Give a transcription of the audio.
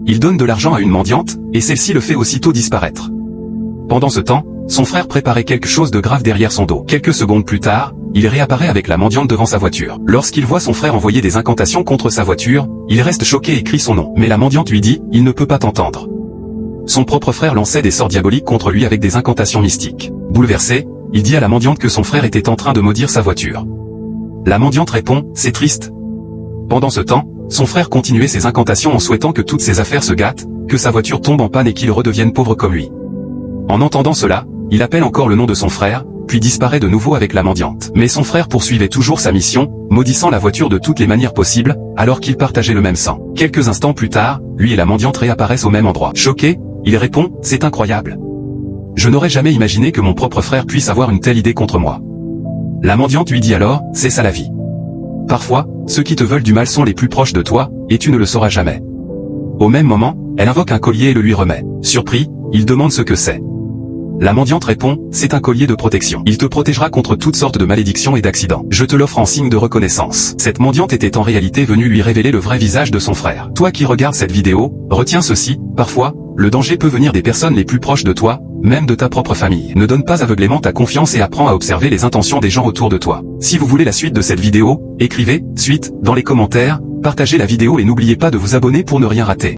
Il donne de l'argent à une mendiante, et celle-ci le fait aussitôt disparaître. Pendant ce temps, son frère préparait quelque chose de grave derrière son dos. Quelques secondes plus tard, il réapparaît avec la mendiante devant sa voiture. Lorsqu'il voit son frère envoyer des incantations contre sa voiture, il reste choqué et crie son nom. Mais la mendiante lui dit, il ne peut pas t'entendre. Son propre frère lançait des sorts diaboliques contre lui avec des incantations mystiques. Bouleversé, il dit à la mendiante que son frère était en train de maudire sa voiture. La mendiante répond, c'est triste. Pendant ce temps, son frère continuait ses incantations en souhaitant que toutes ses affaires se gâtent, que sa voiture tombe en panne et qu'il redevienne pauvre comme lui. En entendant cela, il appelle encore le nom de son frère, puis disparaît de nouveau avec la mendiante. Mais son frère poursuivait toujours sa mission, maudissant la voiture de toutes les manières possibles, alors qu'ils partageaient le même sang. Quelques instants plus tard, lui et la mendiante réapparaissent au même endroit. Choqué, il répond, c'est incroyable. Je n'aurais jamais imaginé que mon propre frère puisse avoir une telle idée contre moi. La mendiante lui dit alors, c'est ça la vie. Parfois, ceux qui te veulent du mal sont les plus proches de toi, et tu ne le sauras jamais. Au même moment, elle invoque un collier et le lui remet. Surpris, il demande ce que c'est. La mendiante répond, c'est un collier de protection. Il te protégera contre toutes sortes de malédictions et d'accidents. Je te l'offre en signe de reconnaissance. Cette mendiante était en réalité venue lui révéler le vrai visage de son frère. Toi qui regardes cette vidéo, retiens ceci, parfois, le danger peut venir des personnes les plus proches de toi, même de ta propre famille. Ne donne pas aveuglément ta confiance et apprends à observer les intentions des gens autour de toi. Si vous voulez la suite de cette vidéo, écrivez « suite » dans les commentaires, partagez la vidéo et n'oubliez pas de vous abonner pour ne rien rater.